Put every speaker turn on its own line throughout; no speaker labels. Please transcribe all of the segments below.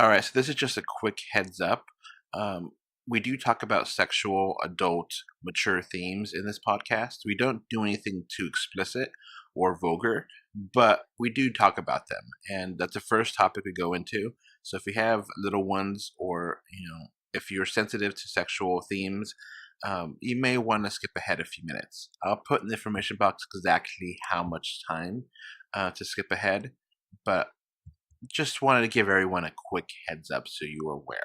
All right, so this is just a quick heads up. We do talk about sexual, adult, mature themes in this podcast. We don't do anything too explicit or vulgar, but we do talk about them, and that's the first topic we go into. So if you have little ones, or if you're sensitive to sexual themes, you may want to skip ahead a few minutes. I'll put in the information box exactly how much time to skip ahead, but just wanted to give everyone a quick heads up so you are aware.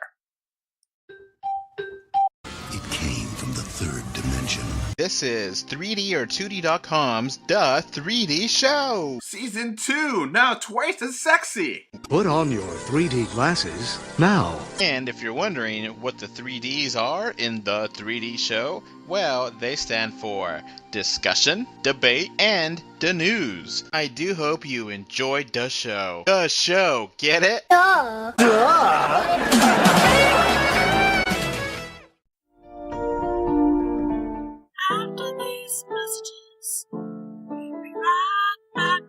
It came from the third dimension.
This is 3D or 2D.com's The 3D Show!
Season 2, now twice as sexy!
Put on your 3D glasses now.
And if you're wondering what the 3Ds are in The 3D Show, well, they stand for discussion, debate, and the news. I do hope you enjoyed the show. The show, get it?
Duh.
After these messages, we'll be right back.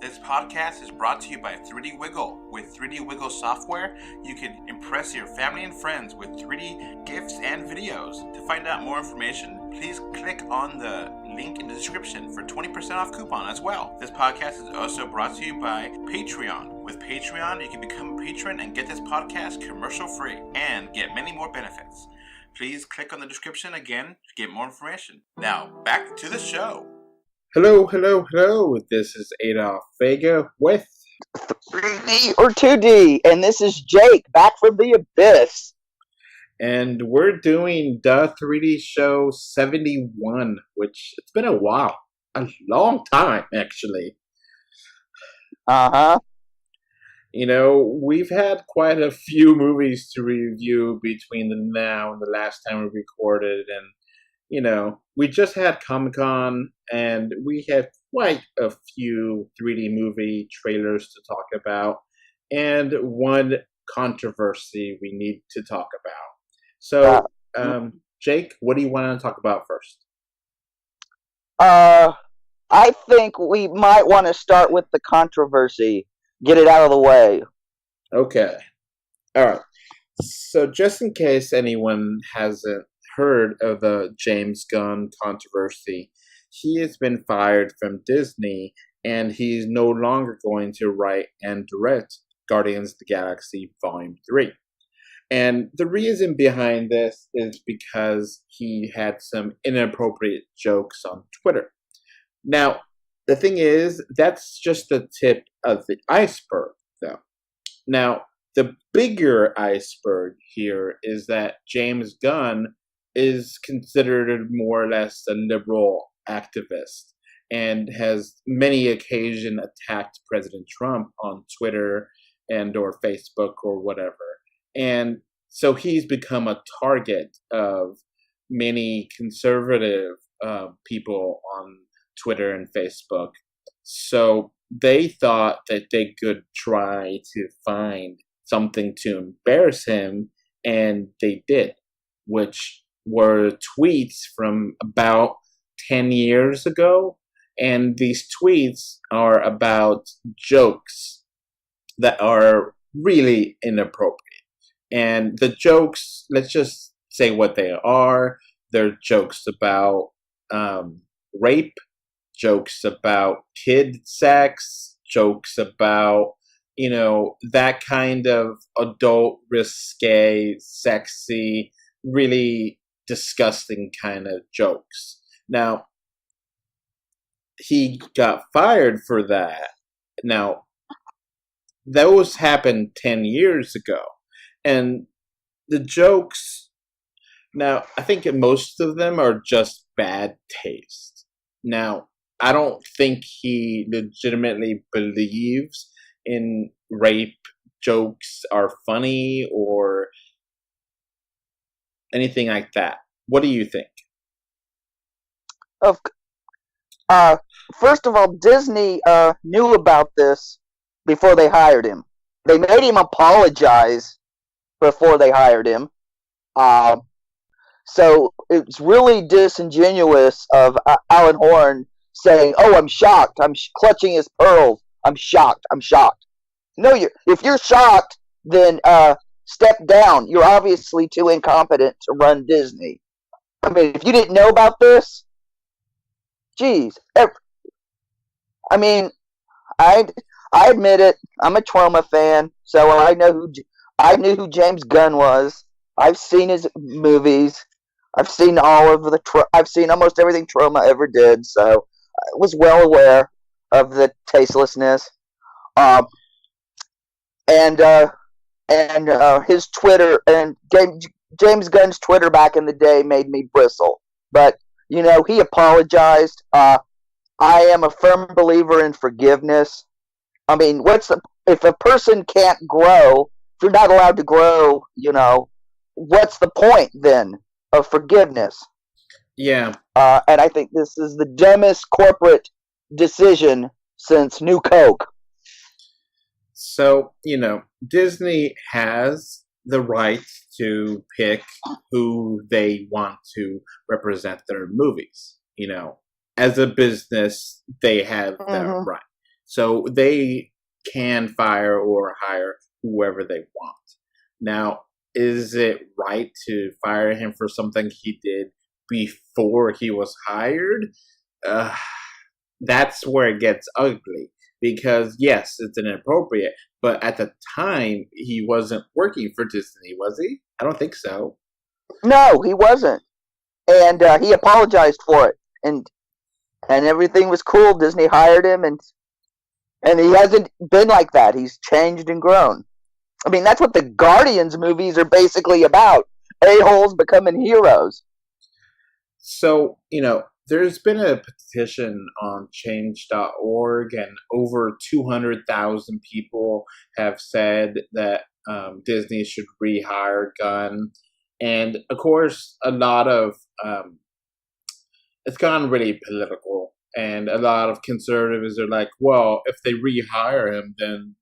This podcast is brought to you by 3D Wiggle. With 3D Wiggle software, you can impress your family and friends with 3D gifts and videos. To find out more information, please click on the link in the description for 20% off coupon as well. This podcast is also brought to you by Patreon. With Patreon, you can become a patron and get this podcast commercial free and get many more benefits. Please click on the description again to get more information. Now, back to the show.
Hello. This is Adolph Vega with
3D or 2D, and this is Jake, back from the abyss.
and we're doing the 3D Show 71, which it's been a while. A long time, actually.
Uh-huh.
We've had quite a few movies to review between the now and the last time we recorded, and we just had Comic-Con, and we had quite a few 3D movie trailers to talk about, and one controversy we need to talk about. So, Jake, what do you want to talk about first?
I think we might want to start with the controversy. Get it out of the way.
Okay. All right. So, just in case anyone hasn't heard of the James Gunn controversy, he has been fired from Disney, and he's no longer going to write and direct Guardians of the Galaxy Volume 3. And the reason behind this is because he had some inappropriate jokes on Twitter. Now, the thing is, that's just the tip of the iceberg, though. Now, the bigger iceberg here is that James Gunn is considered more or less a liberal activist and has many occasions attacked President Trump on Twitter and or Facebook or whatever. And so he's become a target of many conservative people on Twitter and Facebook. So they thought that they could try to find something to embarrass him, and they did, which were tweets from about 10 years ago. And these tweets are about jokes that are really inappropriate. And the jokes, let's just say what they are. They're jokes about rape, jokes about kid sex, jokes about, that kind of adult, risque, sexy, really disgusting kind of jokes. Now, he got fired for that. Now, those happened 10 years ago. And the jokes, now, I think most of them are just bad taste. Now, I don't think he legitimately believes in rape jokes are funny or anything like that. What do you think?
First of all, Disney knew about this before they hired him. They made him apologize before they hired him. So it's really disingenuous of Alan Horn saying, "Oh, I'm shocked. I'm clutching his pearls. I'm shocked. I'm shocked." No, if you're shocked, then step down. You're obviously too incompetent to run Disney. I mean, if you didn't know about this, geez. I mean, I I admit it. I'm a Trauma fan, so I knew who James Gunn was. I've seen his movies. I've seen I've seen almost everything Trauma ever did, so I was well aware of the tastelessness. Um, and his Twitter and James Gunn's Twitter back in the day made me bristle. But he apologized. I am a firm believer in forgiveness. I mean, if a person can't grow, if you're not allowed to grow, what's the point then of forgiveness?
Yeah.
And I think this is the dumbest corporate decision since New Coke.
So, Disney has the right to pick who they want to represent their movies. As a business, they have that right. So they can fire or hire whoever they want. Now, is it right to fire him for something he did before he was hired? That's where it gets ugly. Because, yes, it's inappropriate, but at the time, he wasn't working for Disney, was he? I don't think so.
No, he wasn't. And he apologized for it. And everything was cool. Disney hired him, and he hasn't been like that. He's changed and grown. I mean, that's what the Guardians movies are basically about. A-holes becoming heroes.
So, there's been a petition on change.org, and over 200,000 people have said that Disney should rehire Gunn. And, of course, a lot of it's gone really political. And a lot of conservatives are like, well, if they rehire him, then,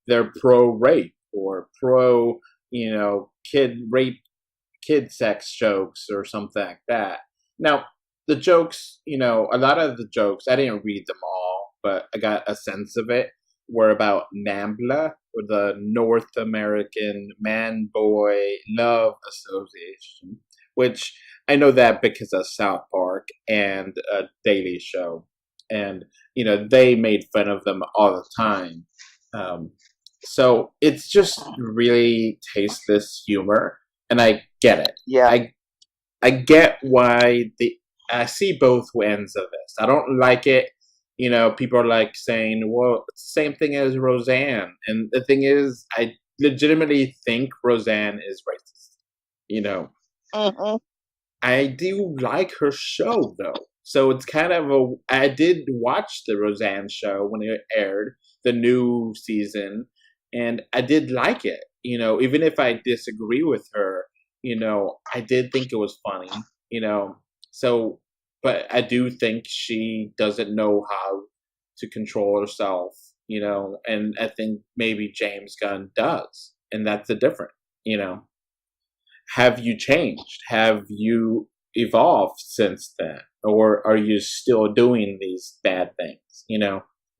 they're pro-rape or pro, kid sex jokes or something like that. Now, the jokes, a lot of the jokes, I didn't read them all, but I got a sense of it, were about NAMBLA, or the North American Man-Boy Love Association, which I know that because of South Park and Daily Show. And, they made fun of them all the time. So it's just really tasteless humor, and I get it.
Yeah.
I get why I see both ends of this. I don't like it. People are like saying, well, it's the same thing as Roseanne. And the thing is, I legitimately think Roseanne is racist. I do like her show, though. So it's kind of I did watch the Roseanne show when it aired, the new season, and I did like it. Even if I disagree with her, I did think it was funny, So, but I do think she doesn't know how to control herself, and I think maybe James Gunn does. And that's the difference, Have you changed? Have you evolved since then? Or are you still doing these bad things,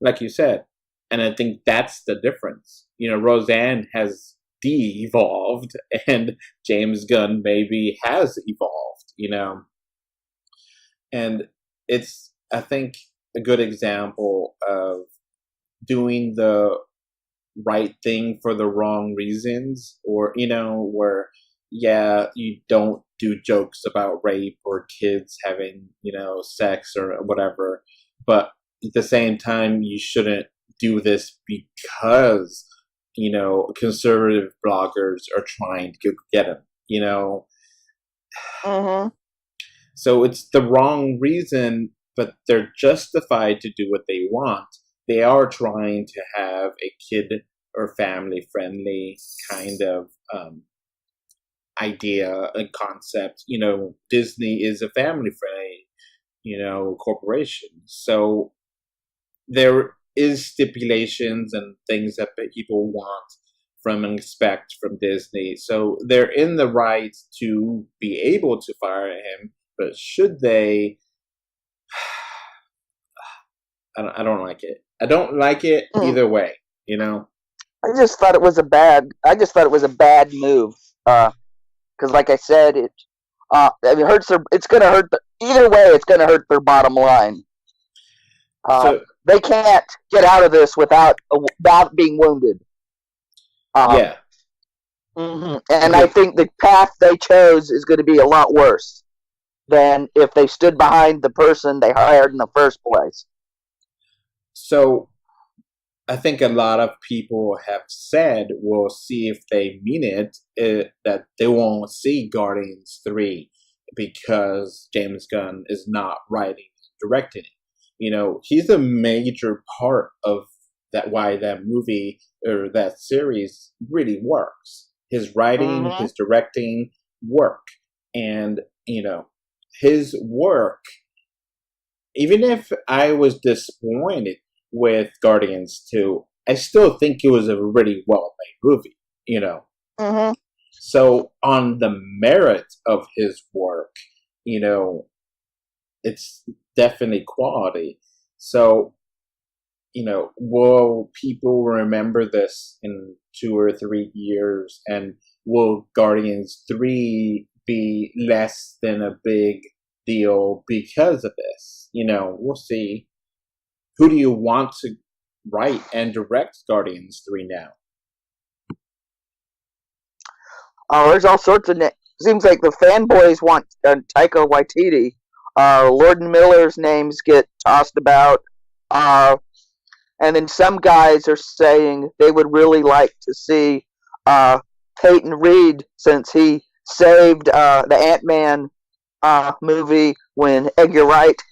like you said? And I think that's the difference. Roseanne has de-evolved, and James Gunn maybe has evolved, And it's, I think, a good example of doing the right thing for the wrong reasons, or, where, yeah, you don't do jokes about rape or kids having, sex or whatever, but at the same time, you shouldn't do this because, conservative bloggers are trying to get him, So it's the wrong reason, but they're justified to do what they want. They are trying to have a kid or family-friendly kind of idea and concept. Disney is a family-friendly, corporation. So there is stipulations and things that people want from and expect from Disney. So they're in the right to be able to fire him, but should they? I don't like it. I don't like it either way,
I just thought it was a bad move. Because like I said, it hurts their. It's gonna hurt. Either way, it's gonna hurt their bottom line.
So
They can't get out of this without being wounded.
yeah,
And I think the path they chose is going to be a lot worse than if they stood behind the person they hired in the first place.
so I think a lot of people have said we'll see if they mean it that they won't see Guardians 3 because James Gunn is not writing and directing it. He's a major part of that why that movie or that series really works. His writing, his directing work. And, his work, even if I was disappointed with Guardians 2, I still think it was a really well-made movie. So on the merit of his work, it's definitely quality. So, will people remember this in 2 or 3 years? And will Guardians 3 be less than a big deal because of this? We'll see. Who do you want to write and direct Guardians 3 now?
Oh, there's all sorts of. Seems like the fanboys want Taika Waititi. Lord and Miller's names get tossed about. And then some guys are saying they would really like to see Peyton Reed, since he saved the Ant-Man movie when Edgar Wright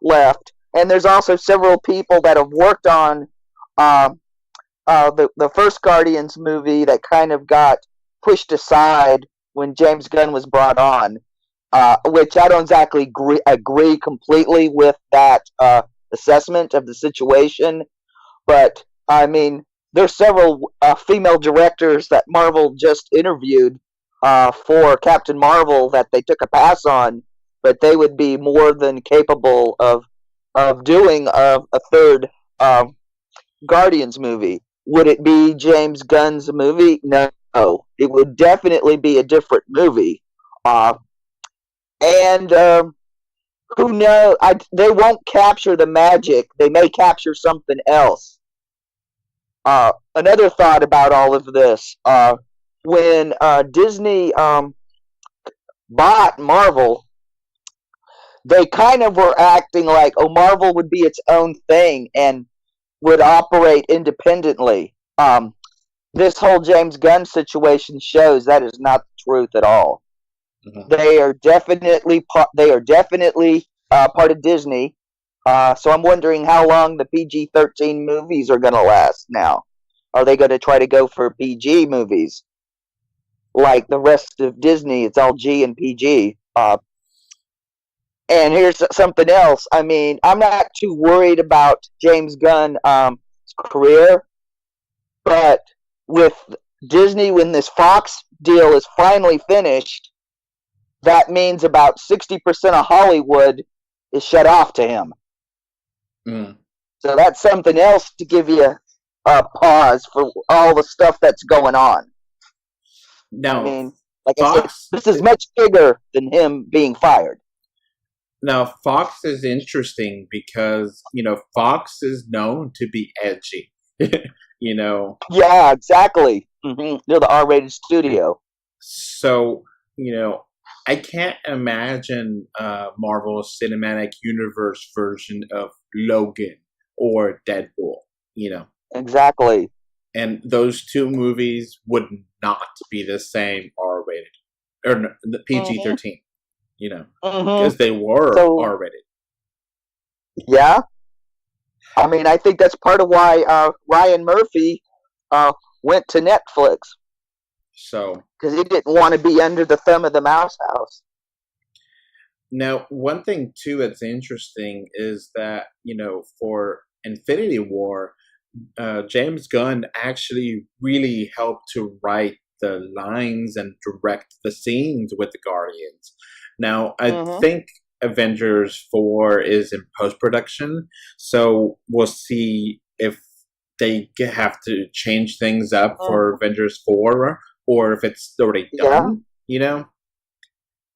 left. And there's also several people that have worked on the first Guardians movie that kind of got pushed aside when James Gunn was brought on, which I don't exactly agree completely with that assessment of the situation. But, I mean, there's several female directors that Marvel just interviewed for Captain Marvel that they took a pass on, but they would be more than capable of doing a third Guardians movie. Would it be James Gunn's movie? No. It would definitely be a different movie. And who knows? They won't capture the magic. They may capture something else. Another thought about all of this. When Disney bought Marvel, they kind of were acting like, Marvel would be its own thing and would operate independently. This whole James Gunn situation shows that is not the truth at all. Mm-hmm. They are definitely part of Disney. So I'm wondering how long the PG-13 movies are going to last now. Are they going to try to go for PG movies? Like the rest of Disney, it's all G and PG. And here's something else. I mean, I'm not too worried about James Gunn's career, but with Disney, when this Fox deal is finally finished, that means about 60% of Hollywood is shut off to him. So that's something else to give you a pause for all the stuff that's going on.
Now,
I mean, like Fox, I said, this is much bigger than him being fired.
Now, Fox is interesting because, Fox is known to be edgy.
Yeah, exactly. Mm-hmm. They're the R-rated studio.
So, I can't imagine Marvel's Cinematic Universe version of Logan or Deadpool,
Exactly.
And those two movies would not be the same R-rated. Or the PG-13, because they were R-rated.
Yeah. I mean, I think that's part of why Ryan Murphy went to Netflix.
So,
because he didn't want to be under the thumb of the mouse house.
Now, one thing too that's interesting is that for Infinity War, James Gunn actually really helped to write the lines and direct the scenes with the Guardians. Now, I think Avengers 4 is in post-production, so we'll see if have to change things up for Avengers 4, or if it's already done, you know?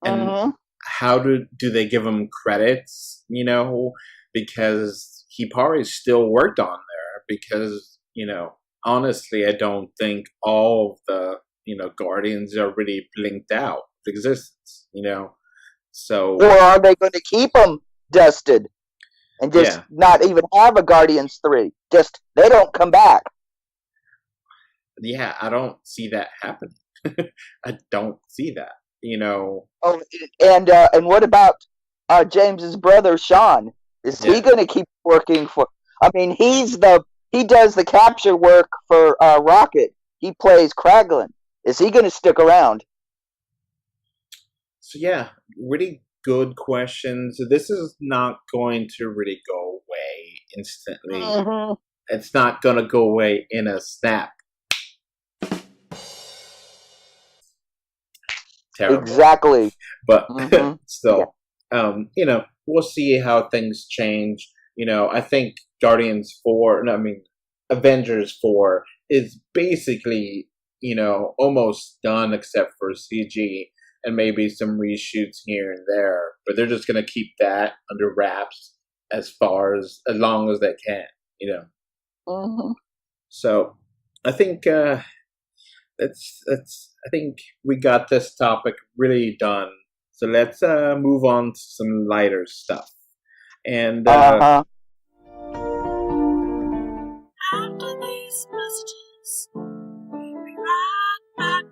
And how do they give him credits, you know? Because he probably still worked on there, because, you know, honestly, I don't think all of the, you know, Guardians are really blinked out of existence, you know? So,
or are they going to keep them dusted and just not even have a Guardians 3? Just, they don't come back.
Yeah, I don't see that happening. I don't see that, you know.
Oh, and what about James's brother Sean? Is he going to keep working for? I mean, he does the capture work for Rocket. He plays Kraglin. Is he going to stick around?
So yeah, really good questions. This is not going to really go away instantly. It's not going to go away in a snap. Terrible.
Exactly.
But still, you know, we'll see how things change. You know, I think Avengers 4 is basically, you know, almost done except for CG and maybe some reshoots here and there. But they're just going to keep that under wraps as long as they can, you know. So I think I think we got this topic really done. So let's move on to some lighter stuff. And
After these messages, we'll be right back.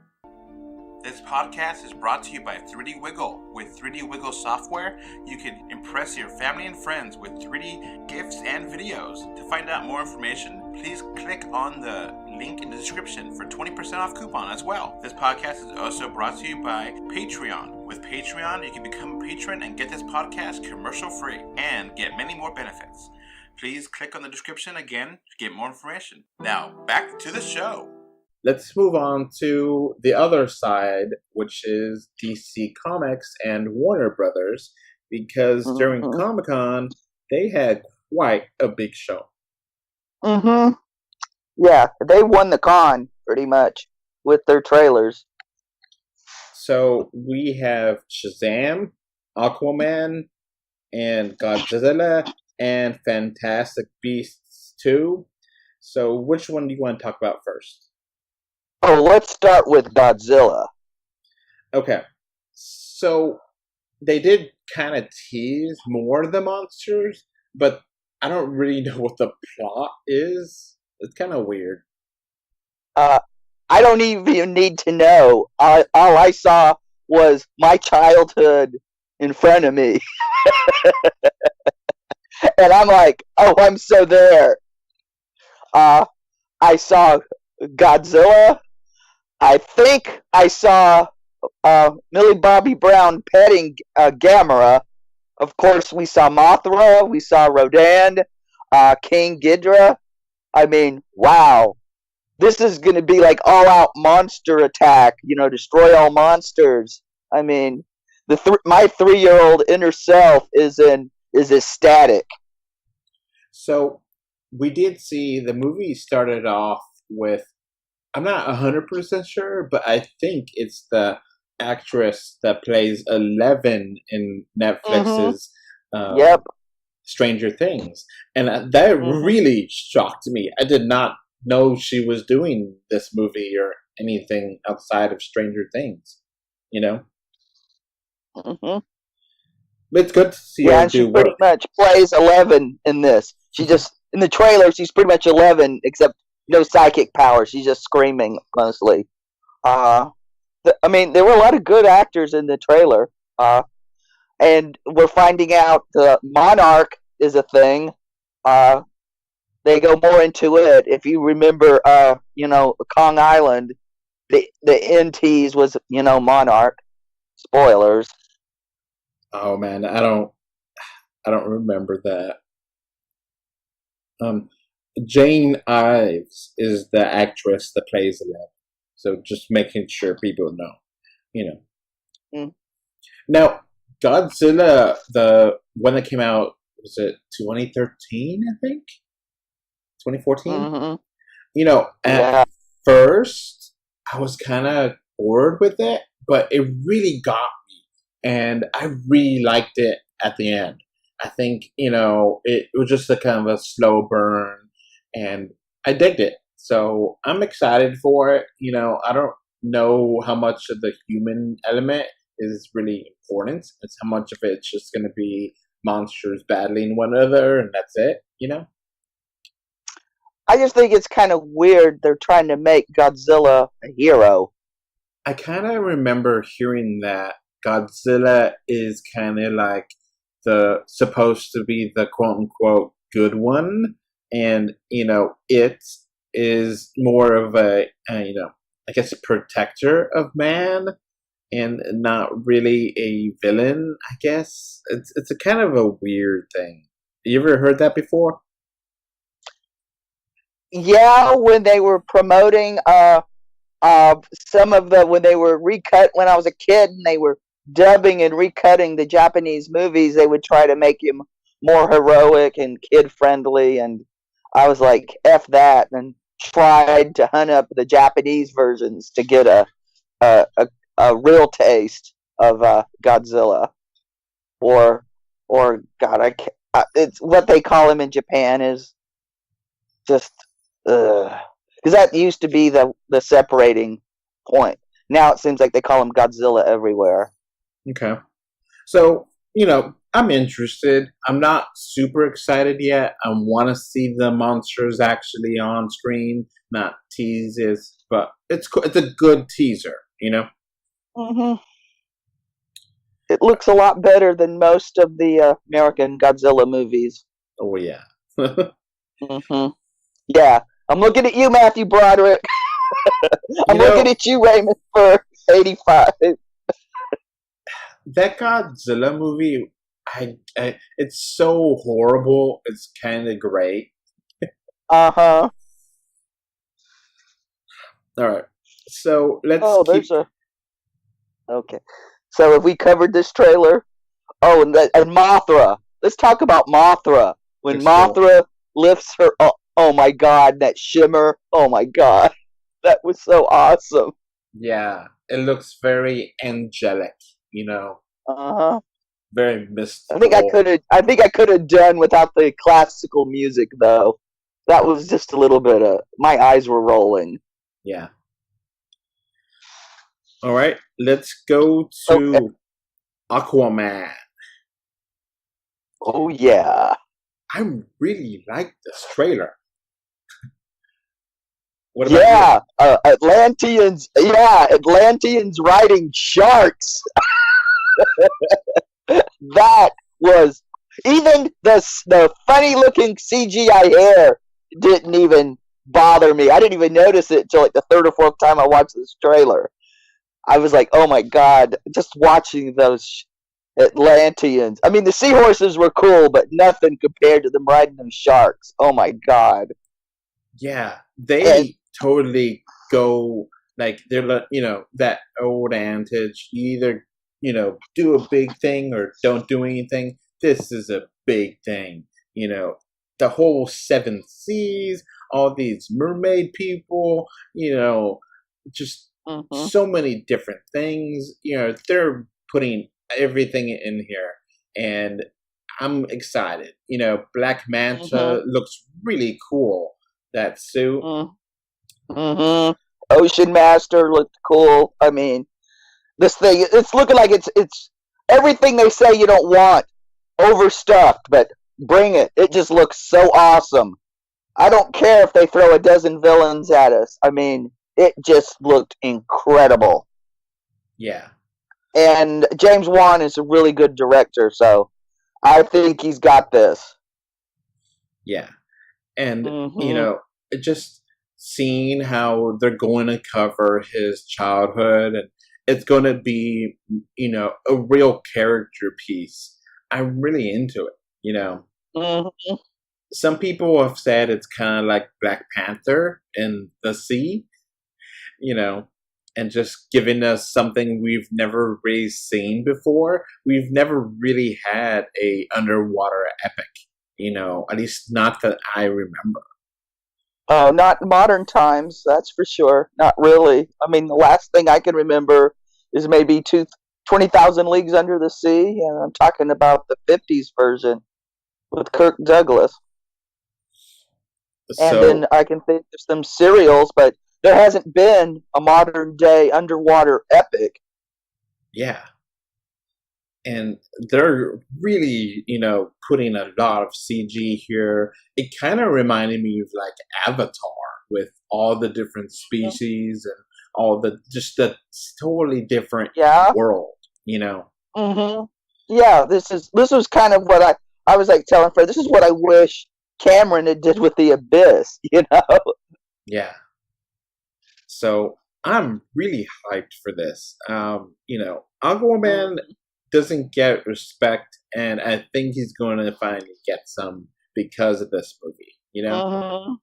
This podcast is brought to you by 3D Wiggle. With 3D Wiggle software, you can impress your family and friends with 3D gifts and videos. To find out more information, please click on the link in the description for 20% off coupon as well. This podcast is also brought to you by Patreon. With Patreon, you can become a patron and get this podcast commercial free and get many more benefits. Please click on the description again to get more information. Now, back to the show.
Let's move on to the other side, which is DC Comics and Warner Brothers, because during Comic-Con, they had quite a big show.
Yeah, they won the con, pretty much, with their trailers.
So we have Shazam, Aquaman, and Godzilla, and Fantastic Beasts 2. So which one do you want to talk about first?
Oh, let's start with Godzilla.
Okay. So they did kind of tease more of the monsters, but I don't really know what the plot is. It's kind of weird.
I don't even need to know. All I saw was my childhood in front of me. And I'm like, oh, I'm so there. I saw Godzilla. I think I saw Millie Bobby Brown petting Gamera. Of course, we saw Mothra. We saw Rodan, King Ghidorah. I mean, wow. This is going to be like all-out monster attack. You know, destroy all monsters. I mean, my 3-year-old inner self is ecstatic.
So we did see the movie started off with, I'm not 100% sure, but I think it's the actress that plays Eleven in Netflix's Stranger Things. And that really shocked me. I did not know she was doing this movie or anything outside of Stranger Things, you know? It's good to see her
and
do
she pretty much plays 11 in this. She just, in the trailer, she's pretty much 11, except no psychic power. She's just screaming mostly. I mean, there were a lot of good actors in the trailer. And we're finding out the Monarch is a thing. They go more into it. If you remember, you know, Kong Island, the end tease was, you know, Monarch. Spoilers.
Oh man, I don't remember that. Jane Ives is the actress that plays Eleven. So just making sure people know, you know. Now, Godzilla, the one that came out, was it 2013, I think? 2014? At
Yeah.
first, I was kind of bored with it, but it really got me. And I really liked it at the end. I think, it was just a kind of a slow burn, and I digged it. So I'm excited for it. I don't know how much of the human element is really important. It's how much of it's just going to be monsters battling one another, and that's it.
I just think it's kind of weird they're trying to make Godzilla a hero.
I kind of remember hearing that Godzilla is kind of like the supposed to be the quote unquote good one, and it is more of I guess a protector of man, and not really a villain. I guess it's a kind of a weird thing. You ever heard that before?
Yeah, when they were promoting some of the when they were recut when I was a kid and they were dubbing and recutting the Japanese movies, they would try to make him more heroic and kid friendly, and I was like, "F that," and tried to hunt up the Japanese versions to get a a, a real taste of Godzilla or God, it's what they call him in Japan is just because that used to be the separating point. Now it seems like they call him Godzilla everywhere.
Okay. So, I'm interested. I'm not super excited yet. I want to see the monsters actually on screen, not teases, but it's a good teaser.
Hmm. It looks a lot better than most of the American Godzilla movies.
Oh, yeah.
Hmm. Yeah, I'm looking at you, Matthew Broderick.
You
I'm looking
know,
at you, Raymond, for 85.
that Godzilla movie, it's so horrible. It's kind of great.
Uh huh.
All right. So let's
Oh,
keep.
there's a. Okay. So have we covered this trailer? Oh, and Mothra. Let's talk about Mothra. When
Let's do it.
Mothra lifts her. Oh my God, that shimmer. Oh my God, that was so awesome.
Yeah, it looks very angelic.
Uh huh.
Very
I think I
mystical.
could have. I think I could have done without the classical music though. That was just a little bit of. My eyes were rolling.
Yeah. All right, let's go
Okay.
to Aquaman.
Oh yeah.
I really like this trailer. What about you?
Yeah. Atlanteans. Yeah, Atlanteans riding sharks. That was even the funny looking CGI hair didn't even bother me. I didn't even notice it until like the third or fourth time I watched this trailer. I was like, oh my God, just watching those Atlanteans. I mean, the seahorses were cool, but nothing compared to them riding them sharks. Oh my God.
Yeah,
And
they totally go like that old adage. You either do a big thing or don't do anything. This is a big thing. The whole seven seas, all these mermaid people. Just
mhm,
so many different things. They're putting everything in here, and I'm excited. Black
mhm,
Manta looks really cool. That suit.
mhm. Ocean Master looked cool. I mean, this thing it's looking like it's everything they say you don't want overstuffed, but bring it. It just looks so awesome. I don't care if they throw a dozen villains at us. I mean, it just looked incredible.
Yeah,
And James Wan is a really good director, so I think he's got this.
yeah, and
Mhm.
just seeing how they're going to cover his childhood, and it's going to be a real character piece. I'm really into it.
Mhm.
Some people have said it's kind of like Black Panther in the sea, you know, and just giving us something we've never really seen before. We've never really had a underwater epic, at least not that I remember.
Oh, not modern times, that's for sure. Not really. I mean, the last thing I can remember is maybe 20,000 Leagues Under the Sea, and I'm talking about the 50s version with Kirk Douglas. And then
So
I can think of some serials, but there hasn't been a modern day underwater epic.
yeah, and they're really, putting a lot of CG here. It kind of reminded me of like Avatar with all the different species and all the just the totally different
Yeah.
world, you know.
Mm-hmm. Yeah, this was kind of what I was like telling Fred. This is what I wish Cameron had did with the Abyss. You know.
Yeah. So I'm really hyped for this. Aquaman doesn't get respect, and I think he's going to finally get some because of this movie.
Mm-hmm.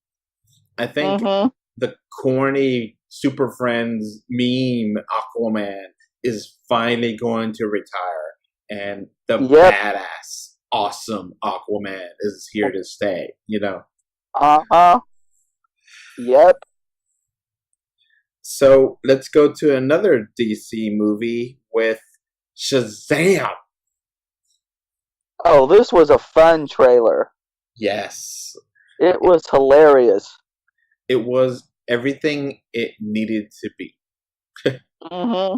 I think
Mm-hmm.
the corny Super Friends meme Aquaman is finally going to retire, and the
Yep.
badass, awesome Aquaman is here to stay.
Uh-huh. Yep.
So let's go to another DC movie with Shazam.
Oh, this was a fun trailer.
Yes,
It was hilarious.
it was everything it needed to be.
Mm-hmm.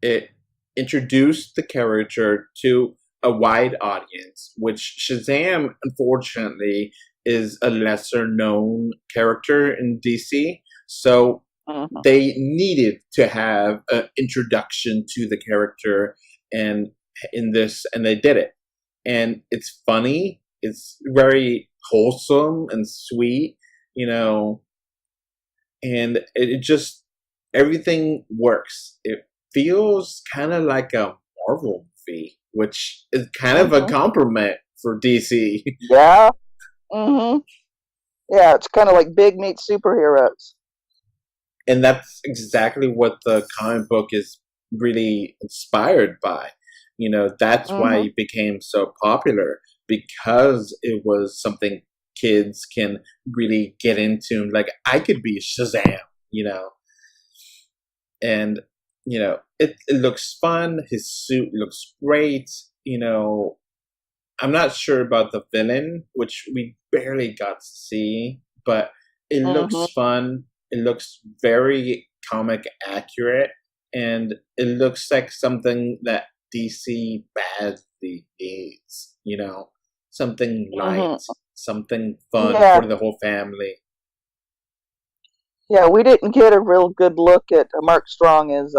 It introduced the character to a wide audience, which Shazam, unfortunately, is a lesser known character in DC. So
Mm-hmm.
they needed to have an introduction to the character and and they did it. And it's funny, it's very wholesome and sweet, and it just everything works. It feels kind of like a Marvel movie, which is kind of a
Mm-hmm.
compliment for DC.
Yeah. Mm-hmm. Yeah, it's kind of like Big Meat Superheroes.
And that's exactly what the comic book is really inspired by. That's why
Mm-hmm.
it became so popular, because it was something kids can really get into. Like, I could be Shazam, you know, and it looks fun. His suit looks great. I'm not sure about the villain, which we barely got to see, but it
Mm-hmm.
looks fun. It looks very comic accurate, and it looks like something that DC badly needs. Something light,
Mm-hmm.
something fun
Yeah.
for the whole family.
Yeah, we didn't get a real good look at Mark Strong as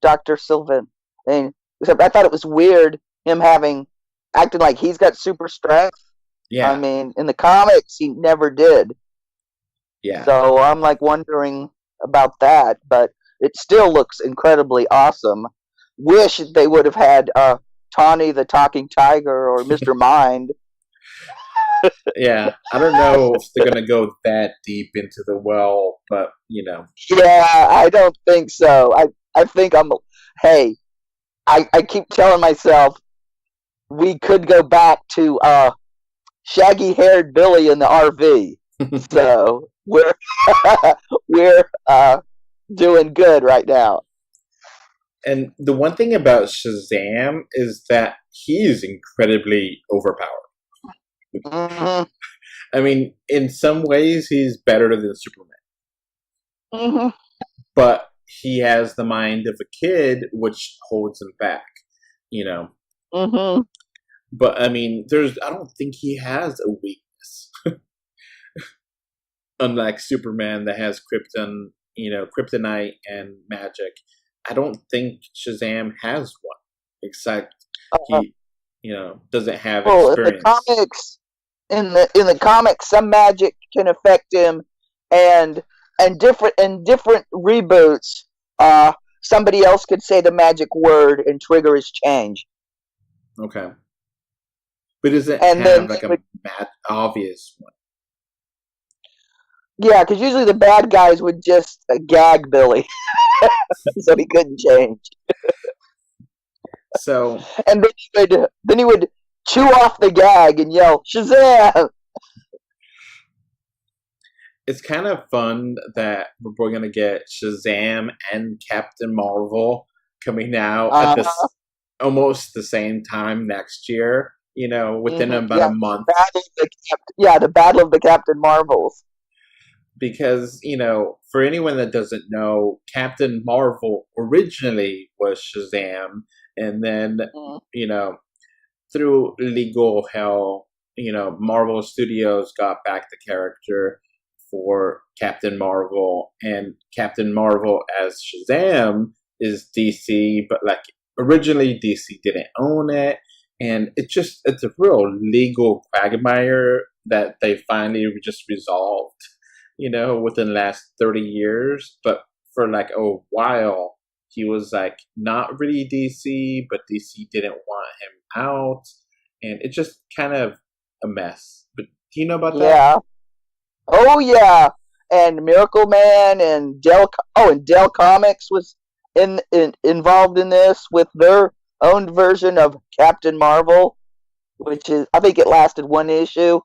Dr. Sylvan. And except I thought it was weird him having acting like he's got super strength. I
Yeah,
mean, in the comics he never did.
yeah.
So I'm like wondering about that, but it still looks incredibly awesome. Wish they would have had Tawny the Talking Tiger or Mr. Mind.
Yeah, I don't know if they're gonna go that deep into the well, but
Yeah, I don't think so. I think hey, I keep telling myself we could go back to shaggy haired Billy in the RV. So we're we're doing good right now.
And the one thing about Shazam is that he is incredibly overpowered.
Hmm.
I mean, in some ways, he's better than Superman,
Hmm.
but he has the mind of a kid, which holds him back. You know,
Hmm.
but I mean, I don't think he has a weakness, unlike Superman that has kryptonite and magic. I don't think Shazam has one, except
Uh,
he, doesn't have
well, in the
experience.
comics, in the comics, some magic can affect him, and different reboots. Somebody else could say the magic word and trigger his change,
Okay, but does it
and then
have like
they
a
would.
obvious one?
Yeah, because usually the bad guys would just gag Billy, so he couldn't change.
So
And then he would chew off the gag and yell Shazam.
it's kind of fun that we're gonna get Shazam and Captain Marvel coming out at
Uh-huh.
this almost the same time next year. Within about a
Yeah,
month.
the Battle of the Captain Marvels.
Because for anyone that doesn't know, Captain Marvel originally was Shazam, and then
Mhm.
through legal hell, Marvel Studios got back the character for Captain Marvel, and Captain Marvel as Shazam is DC, but like originally DC didn't own it, and it's a real legal quagmire that they finally just resolved, within the last 30 years. But for like a while, he was like not really DC, but DC didn't want him out, and it's just kind of a mess. But do you know about that?
Yeah. Oh yeah. And Miracle Man and Dell Comics was involved in this with their own version of Captain Marvel, which is I think it lasted one issue.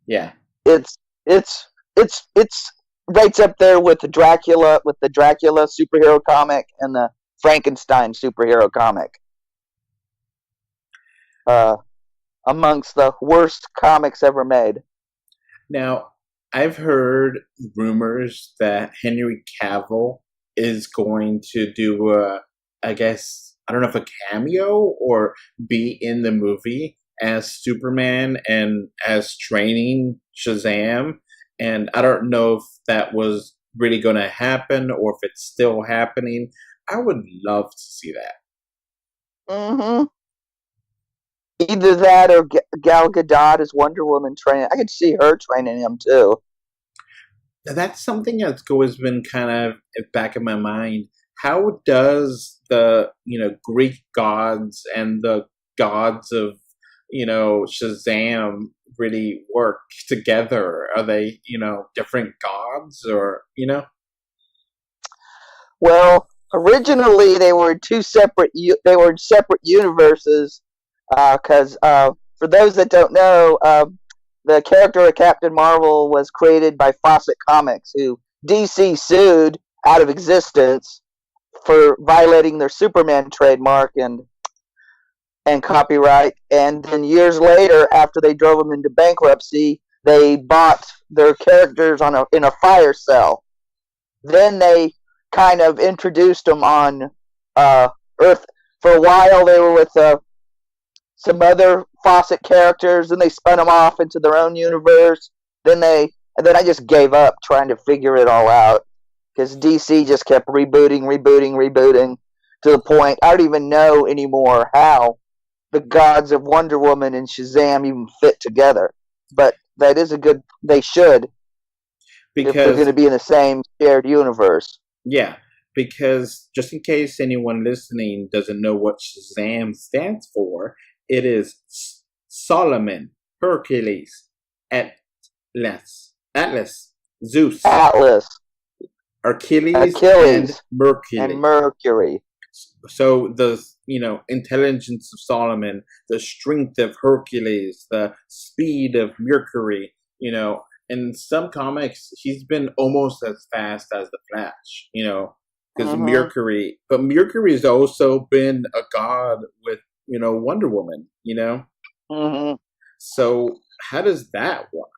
Yeah.
It's it's rates up there with the Dracula superhero comic and the Frankenstein superhero comic. Amongst the worst comics ever made.
Now, I've heard rumors that Henry Cavill is going to do I guess, I don't know if a cameo or be in the movie as Superman and as training Shazam. And I don't know if that was really going to happen or if it's still happening. I would love to see that.
Mm-hmm. Either that or Gal Gadot as Wonder Woman training. I could see her training him too.
That's something that's always been kind of back in my mind. How does the Greek gods and the gods of Shazam really work together? Are they different gods or
Well, originally they were separate universes. Because for those that don't know, the character of Captain Marvel was created by Fawcett Comics, who DC sued out of existence for violating their Superman trademark and copyright. And then years later, after they drove them into bankruptcy, they bought their characters in a fire sale. Then they kind of introduced them on Earth. For a while, they were with some other Fawcett characters, and they spun them off into their own universe. Then I just gave up trying to figure it all out because DC just kept rebooting to the point I don't even know anymore how the gods of Wonder Woman and Shazam even fit together. But that is they should, if they're going to be in the same shared universe.
Yeah, because just in case anyone listening doesn't know what Shazam stands for, it is Solomon, Hercules, Atlas, Zeus, Achilles, and
Mercury.
So the intelligence of Solomon, the strength of Hercules, the speed of Mercury. In some comics, he's been almost as fast as the Flash. Because Mercury, but Mercury has also been a god with Wonder Woman.
Mm-hmm.
So how does that work?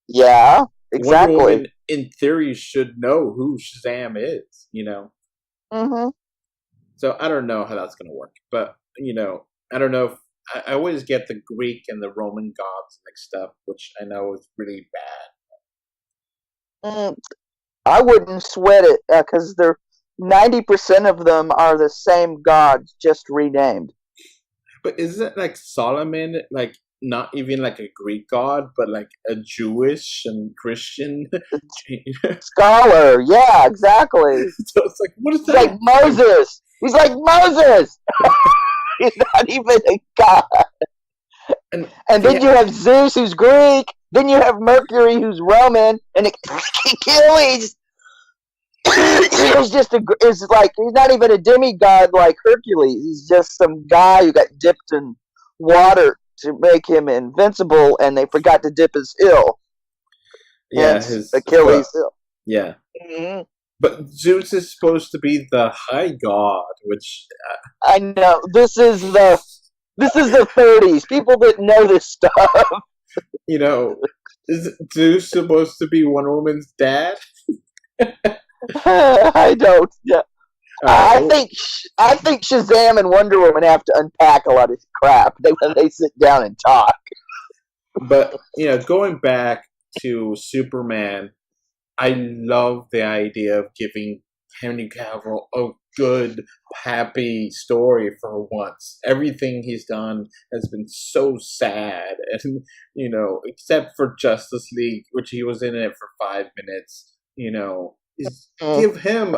Yeah, exactly.
Wonder Woman, in theory, should know who Shazam is.
Mm-hmm.
So I don't know how that's going to work, but I don't know if I always get the Greek and the Roman gods mixed up, which I know is really bad.
I wouldn't sweat it because 90% of them are the same gods, just renamed.
But isn't like Solomon like not even like a Greek god, but like a Jewish and Christian
scholar? Yeah, exactly.
So it's like, what is that?
Like Moses. He's like Moses. He's not even a god. And then you have Zeus, who's Greek. Then you have Mercury, who's Roman, and Achilles is like he's not even a demigod like Hercules. He's just some guy who got dipped in water to make him invincible, and they forgot to dip his heel.
Yeah,
hence
his
Achilles
foot.
heel.
Yeah.
Mhm.
But Zeus is supposed to be the high god, which
I know this is the 30s. People didn't know this stuff.
you know, is Zeus supposed to be Wonder Woman's dad?
I don't. Yeah. I
Oh,
think Shazam and Wonder Woman have to unpack a lot of crap when they sit down and talk.
but going back to Superman, I love the idea of giving Henry Cavill a good, happy story for once. Everything he's done has been so sad, and except for Justice League, which he was in it for 5 minutes. Is give him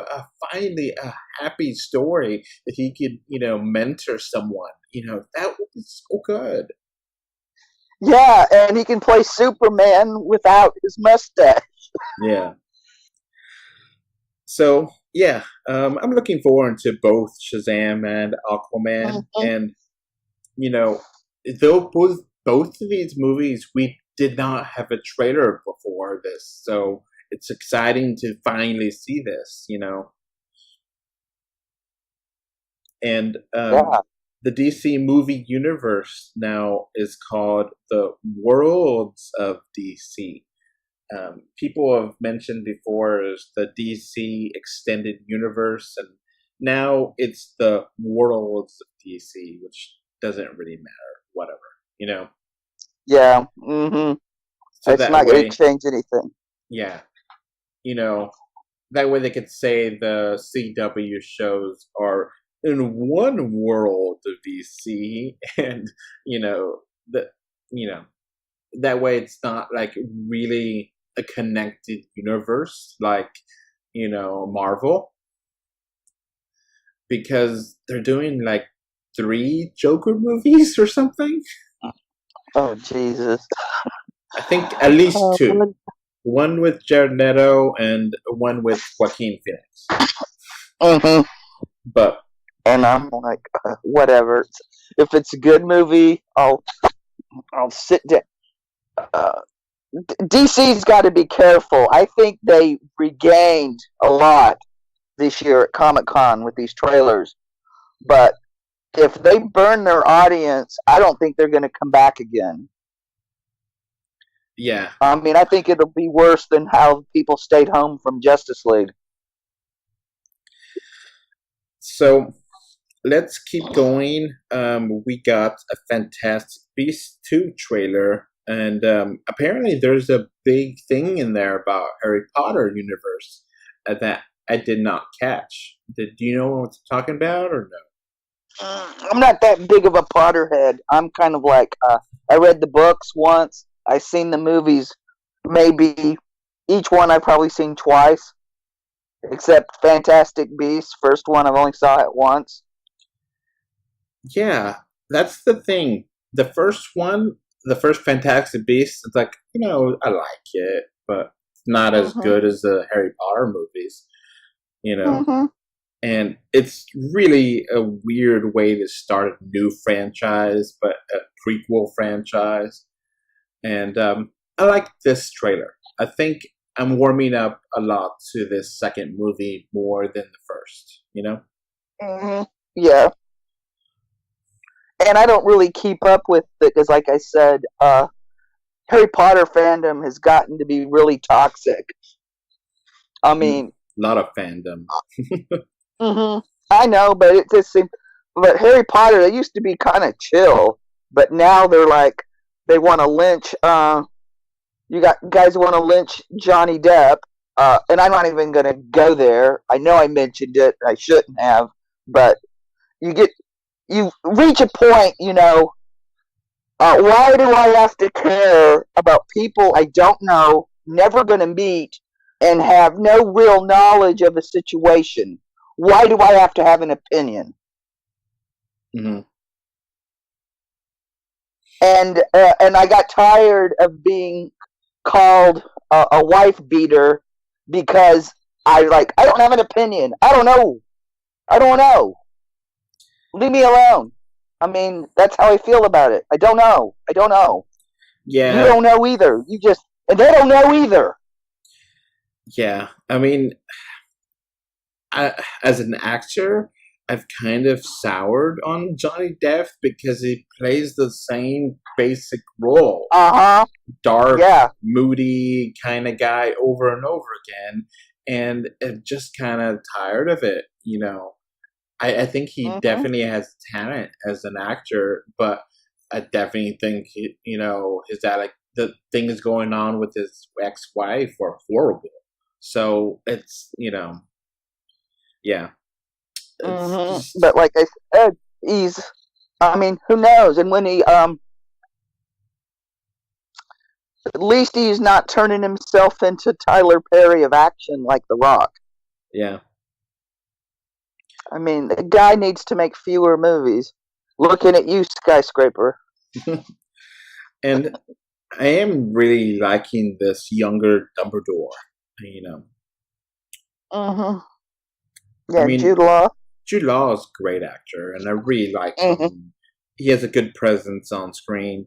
finally a happy story that he could mentor someone. That would be so good.
Yeah, and he can play Superman without his mustache.
Yeah. So yeah, I'm looking forward to both Shazam and Aquaman, and though both of these movies we did not have a trailer before this, so it's exciting to finally see this. And
Yeah.
the DC movie universe now is called the Worlds of DC. People have mentioned before is the DC extended universe, and now it's the Worlds of DC, which doesn't really matter. Whatever.
Yeah. Mm-hmm.
So
It's
that
not going
way,
to change anything.
yeah, that way they could say the CW shows are in one world of DC, and the you know that way it's not like really a connected universe like Marvel, because they're doing like 3 Joker movies or something.
Oh, Jesus.
I think at least 2. One with Jared Leto and one with Joaquin Phoenix.
Mm-hmm.
But
And I'm like, whatever. If it's a good movie, I'll sit down. DC's got to be careful. I think they regained a lot this year at Comic-Con with these trailers. But if they burn their audience, I don't think they're going to come back again.
yeah,
I mean, I think it'll be worse than how people stayed home from Justice League.
so let's keep going. We got a Fantastic Beasts 2 trailer, and apparently there's a big thing in there about Harry Potter universe that I did not catch. Do you know what I'm talking about or no?
I'm not that big of a Potterhead. I'm kind of like, I read the books once. I've seen the movies, maybe each one I've probably seen twice, except Fantastic Beasts. First one I've only saw it once.
Yeah, that's the thing. The first one, the first Fantastic Beasts, it's like, I like it, but it's not as good as the Harry Potter movies,
Mm-hmm.
And it's really a weird way to start a new franchise, but a prequel franchise. And I like this trailer. I think I'm warming up a lot to this second movie more than the first,
Mm-hmm. Yeah. And I don't really keep up with it because, like I said, Harry Potter fandom has gotten to be really toxic. I mean,
a lot of fandom.
I know, but it just seems. But Harry Potter, they used to be kind of chill, but now they're like they want to lynch. You got guys want to lynch Johnny Depp, and I'm not even going to go there. I know I mentioned it. I shouldn't have, but you reach a point, why do I have to care about people I don't know, never going to meet, and have no real knowledge of a situation? Why do I have to have an opinion?
Mm-hmm.
And I got tired of being called a wife beater because I don't have an opinion. I don't know. Leave me alone. I mean, that's how I feel about it. I don't know.
Yeah.
You don't know either. And they don't know either.
Yeah, I mean, as an actor, I've kind of soured on Johnny Depp because he plays the same basic role,
Uh-huh.
dark,
Yeah.
moody kind of guy over and over again, and I'm just kind of tired of it. I think he
Mm-hmm.
definitely has talent as an actor, but I definitely think his the things going on with his ex-wife are horrible. So it's yeah, it's
Mm-hmm.
just
But like I said, he's. I mean, who knows? And when he at least he's not turning himself into Tyler Perry of action like The Rock.
yeah.
I mean, the guy needs to make fewer movies. Looking at you, skyscraper.
And I am really liking this younger Dumbledore. You know,
Mm-hmm.
I
Yeah,
mean,
Jude Law.
Jude Law is a great actor, and I really like
Mm-hmm.
him. He has a good presence on screen.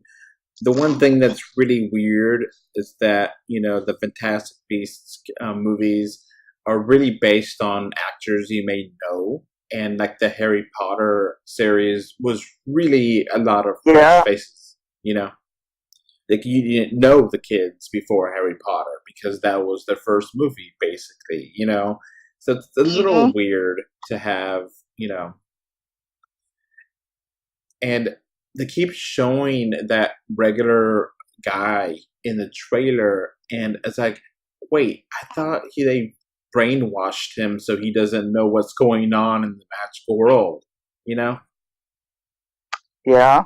The one thing that's really weird is that the Fantastic Beasts movies are really based on actors you may know, and like the Harry Potter series was really a lot of fresh
Yeah.
faces. Like you didn't know the kids before Harry Potter because that was their first movie, basically. So it's a
Mm-hmm.
little weird to have, and they keep showing that regular guy in the trailer, and it's like, wait, I thought they brainwashed him so he doesn't know what's going on in the magical world, you know?
Yeah.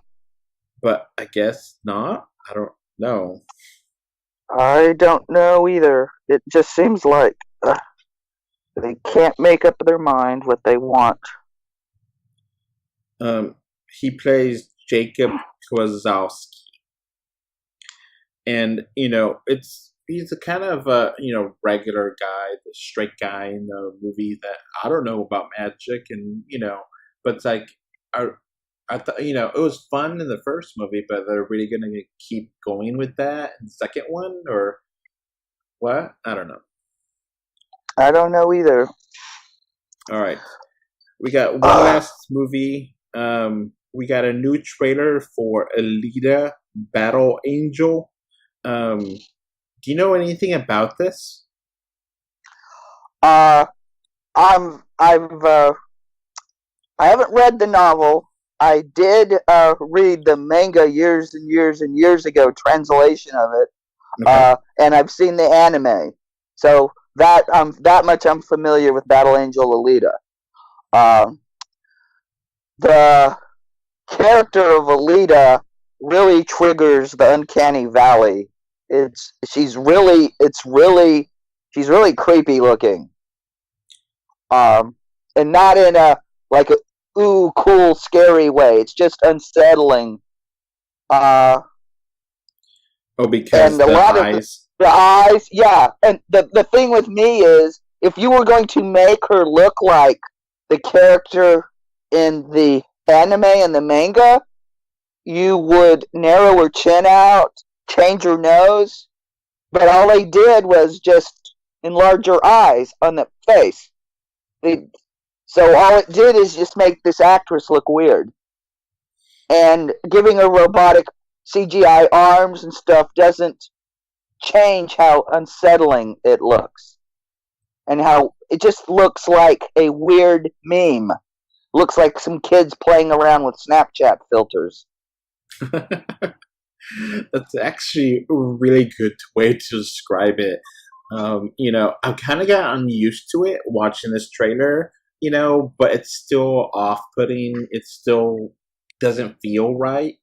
But I guess not. I don't know.
I don't know either. It just seems like they can't make up their mind what they want.
He plays Jacob Kwazowski, and he's a kind of a regular guy, the straight guy in the movie that I don't know about magic, and but it's like I thought it was fun in the first movie, but they're really gonna keep going with that in the second one, or what? I don't know.
I don't know either.
All right, we got one
Uh,
last movie. We got a new trailer for Alita Battle Angel. Do you know anything about this?
uh, I haven't read the novel. I did read the manga years and years and years ago, translation of it,
Okay.
and I've seen the anime. So that much I'm familiar with Battle Angel Alita. Um, the character of Alita really triggers the uncanny valley. She's really creepy looking. And not in a like a ooh cool scary way. It's just unsettling. Uh,
Oh, because
and a
the
lot of
eyes.
the eyes, yeah. And the thing with me is, if you were going to make her look like the character in the anime and the manga, you would narrow her chin out, change her nose, but all they did was just enlarge her eyes on the face. They, so all it did is just make this actress look weird. And giving her robotic CGI arms and stuff doesn't change how unsettling it looks. And how it just looks like a weird meme. Looks like some kids playing around with Snapchat filters.
That's actually a really good way to describe it. I've kind of gotten used to it watching this trailer, but it's still off-putting. It still doesn't feel right,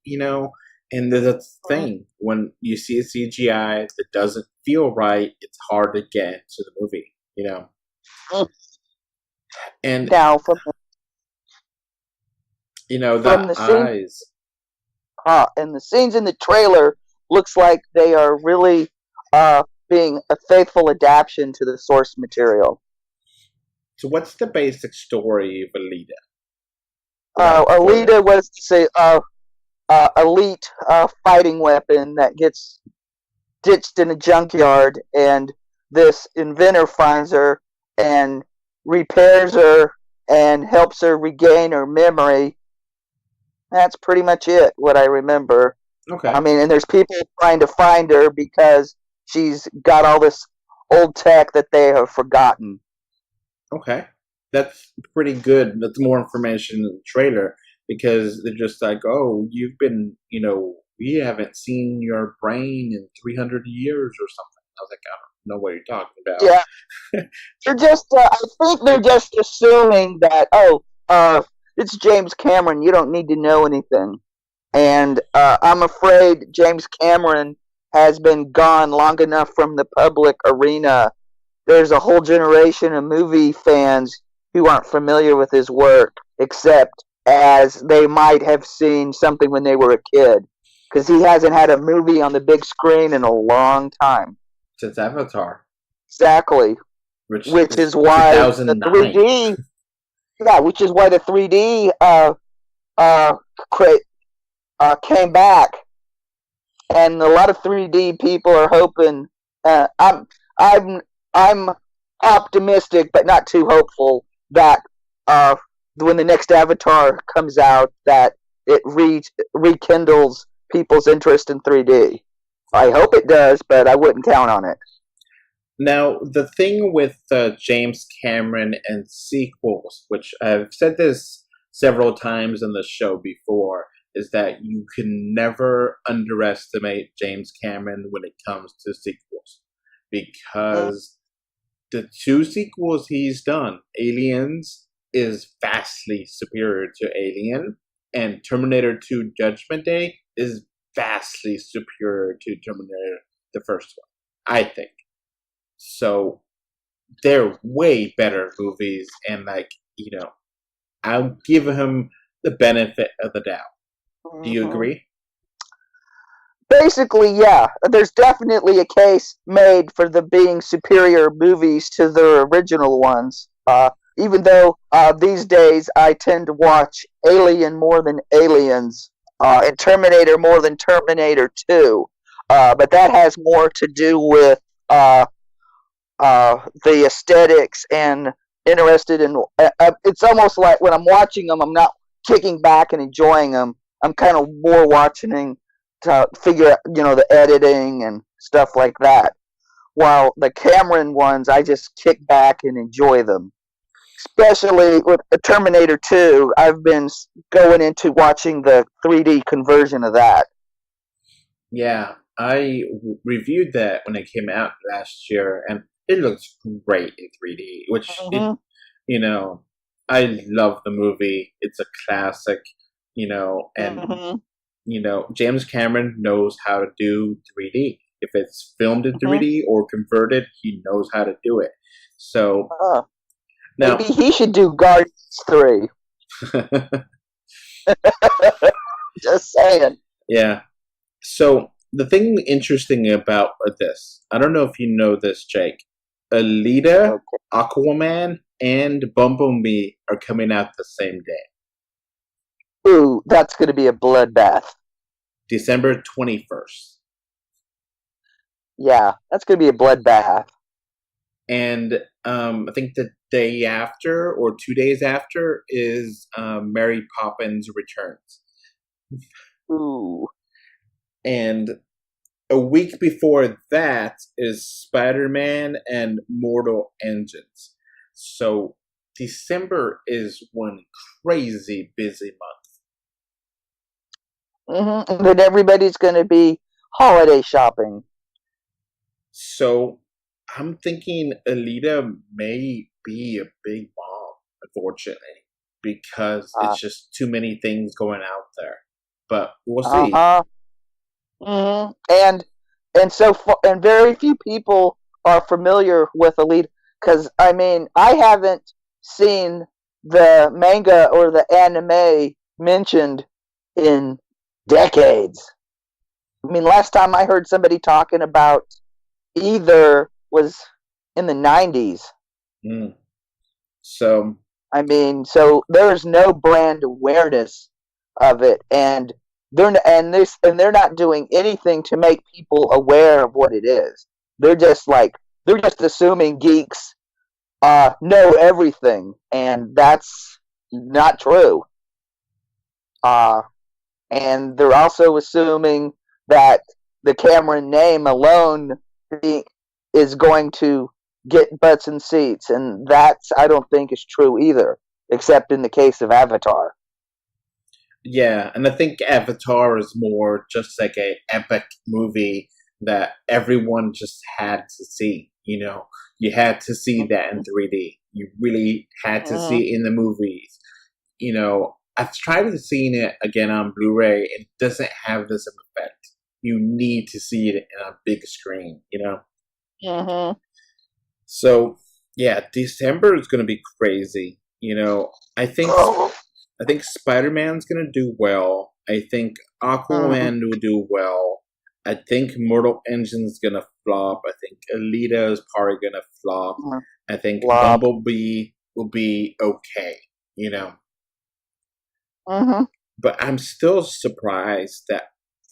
And that's the thing. When you see a CGI that doesn't feel right, it's hard to get into the movie. And
Now,
the
from the scene,
eyes.
and the scenes in the trailer looks like they are really being a faithful adaptation to the source material.
So, what's the basic story of Alita? Without spoilers.
Alita was elite fighting weapon that gets ditched in a junkyard, and this inventor finds her and repairs her and helps her regain her memory. That's pretty much it, what I remember.
Okay.
I mean, and there's people trying to find her because she's got all this old tech that they have forgotten.
Okay. That's pretty good. That's more information in the trailer because they're just like, oh, you've been, we haven't seen your brain in 300 years or something. I was like, I don't know what you're talking about.
Yeah. They're just, I think they're just assuming that, it's James Cameron. You don't need to know anything. And I'm afraid James Cameron has been gone long enough from the public arena. There's a whole generation of movie fans who aren't familiar with his work, except as they might have seen something when they were a kid. Because he hasn't had a movie on the big screen in a long time.
Since Avatar.
Exactly. Which is why the 3D... Yeah, which is why the 3D came back. And a lot of 3D people are hoping... I'm optimistic, but not too hopeful, that when the next Avatar comes out, that it rekindles people's interest in 3D. I hope it does, but I wouldn't count on it.
Now, the thing with James Cameron and sequels, which I've said this several times on the show before, is that you can never underestimate James Cameron when it comes to sequels. Because the two sequels he's done, Aliens is vastly superior to Alien, and Terminator 2 Judgment Day is vastly superior to Terminator, the first one, I think. So, they're way better movies, and I'll give him the benefit of the doubt. Do you agree?
Basically, yeah. There's definitely a case made for them being superior movies to the original ones. Even though these days I tend to watch Alien more than Aliens, and Terminator more than Terminator 2. But that has more to do with the aesthetics and interested in... it's almost like when I'm watching them, I'm not kicking back and enjoying them. I'm kind of more watching to figure out, the editing and stuff like that. While the Cameron ones, I just kick back and enjoy them. Especially with Terminator 2, I've been going into watching the 3D conversion of that.
Yeah, I reviewed that when it came out last year, and it looks great in 3D, which, I love the movie. It's a classic, and, James Cameron knows how to do 3D. If it's filmed in 3D or converted, he knows how to do it. So, now,
maybe he should do Guardians 3. Just saying.
Yeah. So, the thing interesting about this, I don't know if you know this, Jake. Alita, Aquaman, and Bumblebee are coming out the same day.
Ooh, that's going to be a bloodbath.
December 21st.
Yeah, that's going to be a bloodbath.
And I think the day after or 2 days after is Mary Poppins Returns.
Ooh.
And a week before that is Spider-Man and Mortal Engines. So December is one crazy busy month.
And then everybody's going to be holiday shopping.
So I'm thinking Alita may be a big bomb, unfortunately, because it's just too many things going out there. But we'll see. And
very few people are familiar with Alita, because I haven't seen the manga or the anime mentioned in decades. Last time I heard somebody talking about either was in the 90s.
So
there's no brand awareness of it, and they're not doing anything to make people aware of what it is. They're just they're just assuming geeks know everything, and that's not true. And they're also assuming that the Cameron name alone is going to get butts and seats, and that's I don't think is true either, except in the case of Avatar.
Yeah, and I think Avatar is more just like a epic movie that everyone just had to see. You had to see that in 3D. You really had to see it in the movies. I've tried to see it again on Blu-ray. It doesn't have the same effect. You need to see it in a big screen. So yeah, December is going to be crazy. I think I think Spider-Man's going to do well. I think Aquaman will do well. I think Mortal Engine's going to flop. I think Alita is probably going to flop. I think Bumblebee will be okay. But I'm still surprised that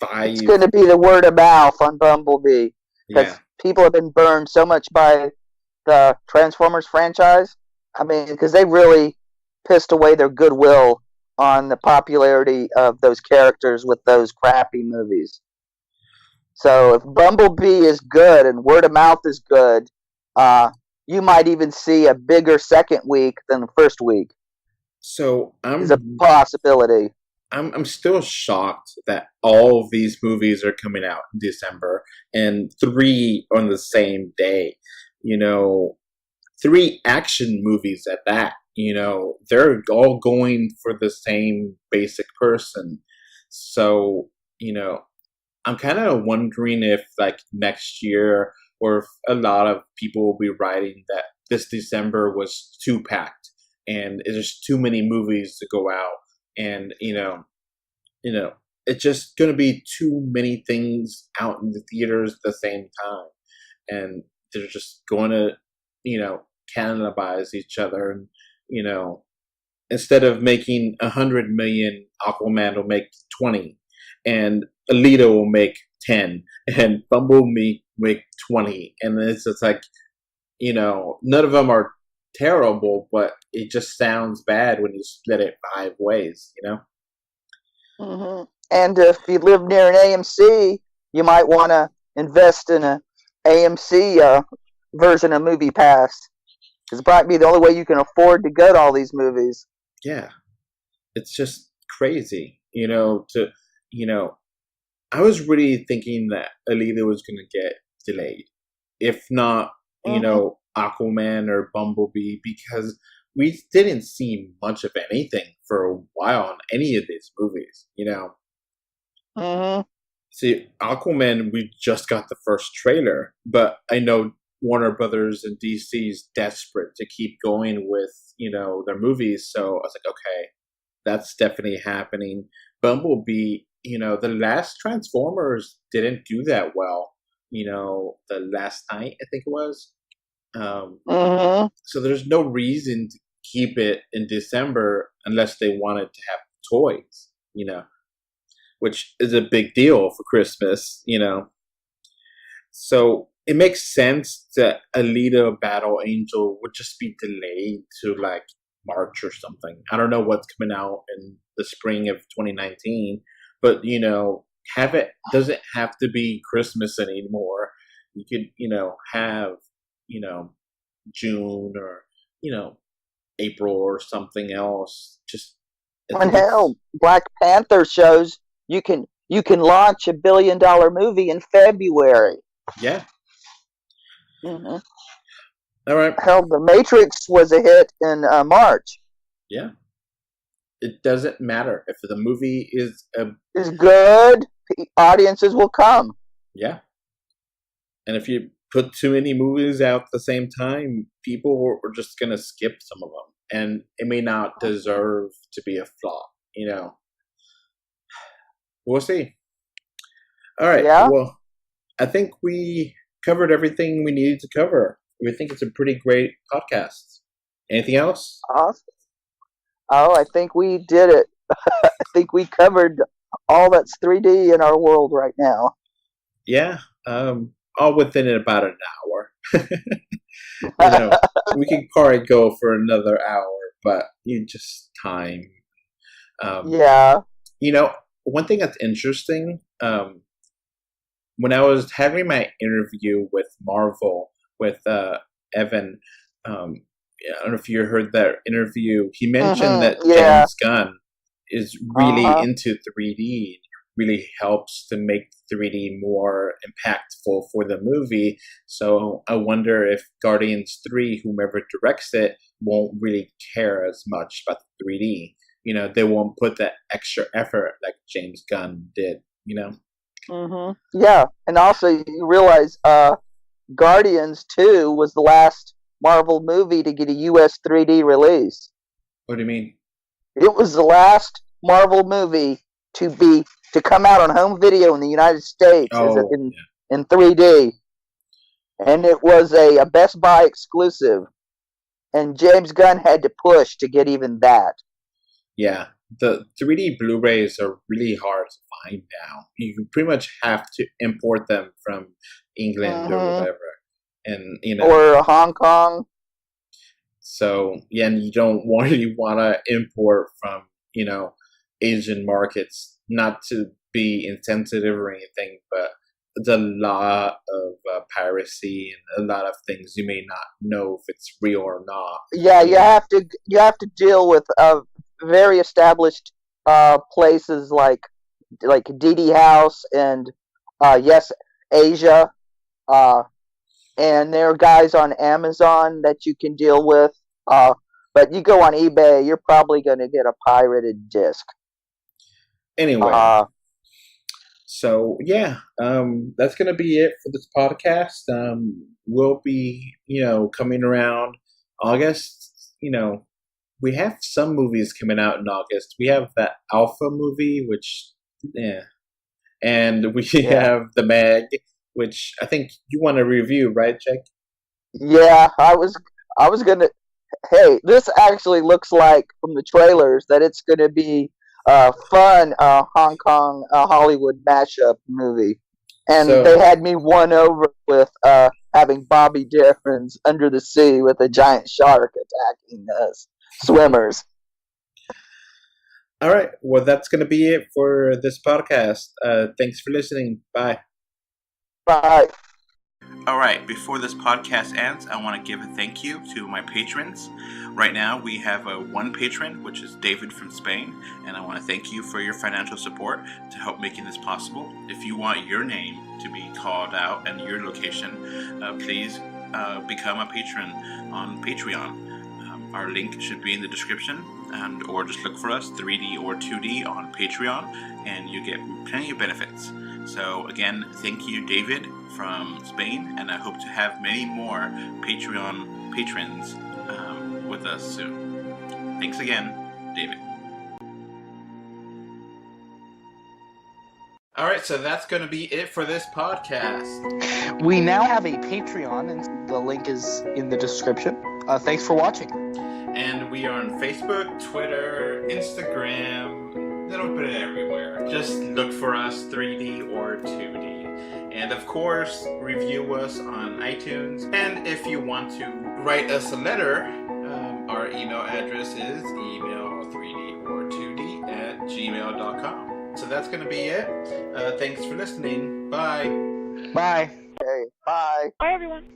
It's going to be the word of mouth on Bumblebee, because people have been burned so much by the Transformers franchise. I mean, because they really pissed away their goodwill on the popularity of those characters with those crappy movies. So if Bumblebee is good and word of mouth is good, you might even see a bigger second week than the first week.
So
is a possibility.
I'm still shocked that all of these movies are coming out in December, and 3 on the same day. 3 action movies at that. They're all going for the same basic person. So, I'm kind of wondering if like next year, or if a lot of people will be writing that this December was too packed and there's too many movies to go out, and it's just going to be too many things out in the theaters at the same time, and they're just going to cannibalize each other, and instead of making 100 million, Aquaman will make 20, and Alita will make 10, and Bumblebee make 20, and it's just like none of them are terrible, but it just sounds bad when you split it 5 ways.
And if you live near an AMC, you might want to invest in an AMC version of Movie Pass. Because it might be the only way you can afford to go to all these movies.
Yeah. It's just crazy, I was really thinking that Alita was going to get delayed. If not, Aquaman or Bumblebee, because we didn't see much of anything for a while on any of these movies, See, Aquaman, we just got the first trailer, but I know Warner Brothers and DC is desperate to keep going with, their movies. So I was like, okay, that's definitely happening. Bumblebee, the last Transformers didn't do that well. The last night, I think it was. So there's no reason to keep it in December unless they wanted to have toys, which is a big deal for Christmas, So it makes sense that Alita Battle Angel would just be delayed to like March or something. I don't know what's coming out in the spring of 2019, but have it doesn't have to be Christmas anymore. You could, have, June or, April or something else. Just
when hell, Black Panther shows you can launch $1 billion movie in February.
Yeah.
All
right.
Hell, The Matrix was a hit in March.
Yeah. It doesn't matter if the movie is
good. Audiences will come.
Yeah. And if you put too many movies out at the same time, people are just gonna skip some of them, and it may not deserve to be a flop. We'll see. All right.
Yeah.
Well, I think we covered everything we needed to cover. We think it's a pretty great podcast. Anything else?
Awesome. Oh, I think we did it. I think we covered all that's 3D in our world right now.
Yeah. all within about an hour. You know, we could probably go for another hour, but you just time.
Yeah.
You know, one thing that's interesting, when I was having my interview with Marvel with Evan, I don't know if you heard that interview. He mentioned that
Yeah.
James Gunn is really
Uh-huh.
into 3D. It really helps to make 3D more impactful for the movie. So I wonder if Guardians 3, whomever directs it, won't really care as much about the 3D. You know, they won't put that extra effort like James Gunn did, you know?
Yeah, and also you realize Guardians 2 was the last Marvel movie to get a US 3D release.
What do you mean?
It was the last Marvel movie to come out on home video in the United States
Oh,
in 3D, and it was a Best Buy exclusive. And James Gunn had to push to get even that.
yeah. The 3D Blu-rays are really hard to find now. You pretty much have to import them from England or whatever. And, you know,
Or Hong Kong.
so, yeah, and you don't really want to import from, you know, Asian markets, not to be insensitive or anything, but there's a lot of piracy and a lot of things you may not know if it's real or not.
Yeah, you have to deal with very established places like DD House and Yes Asia, and there are guys on Amazon that you can deal with. But you go on eBay, you're probably going to get a pirated disc.
Anyway, so yeah, that's gonna be it for this podcast. We'll be, you know, coming around August. You know, we have some movies coming out in August. We have that Alpha movie, which, yeah, and we have the Meg, which I think you want to review, right, Jake?
Yeah, I was gonna. Hey, this actually looks like from the trailers that it's gonna be a fun Hong Kong Hollywood mashup movie, and
So
they had me won over with having Bobby Darin's Under the Sea with a giant shark attacking swimmers.
all right, well, that's gonna be it for this podcast. Thanks for listening. Bye.
Bye.
All right, before this podcast ends, I want to give a thank you to my patrons. Right now, we have one patron, which is David from Spain, and I want to thank you for your financial support to help making this possible. If you want your name to be called out and your location, please become a patron on Patreon. Our link should be in the description, or just look for us, 3D or 2D, on Patreon, and you get plenty of benefits. So again, thank you, David from Spain, and I hope to have many more Patreon patrons with us soon. Thanks again, David. All right, so that's going to be it for this podcast.
We now have a Patreon, and the link is in the description. Thanks for watching.
And we are on Facebook, Twitter, Instagram. They don't put it everywhere. Just look for us, 3D or 2D. And of course, review us on iTunes. And if you want to write us a letter, our email address is email3dortwo2d@gmail.com. So that's going to be it. Thanks for listening. Bye.
Bye.
Okay, bye.
Bye, everyone.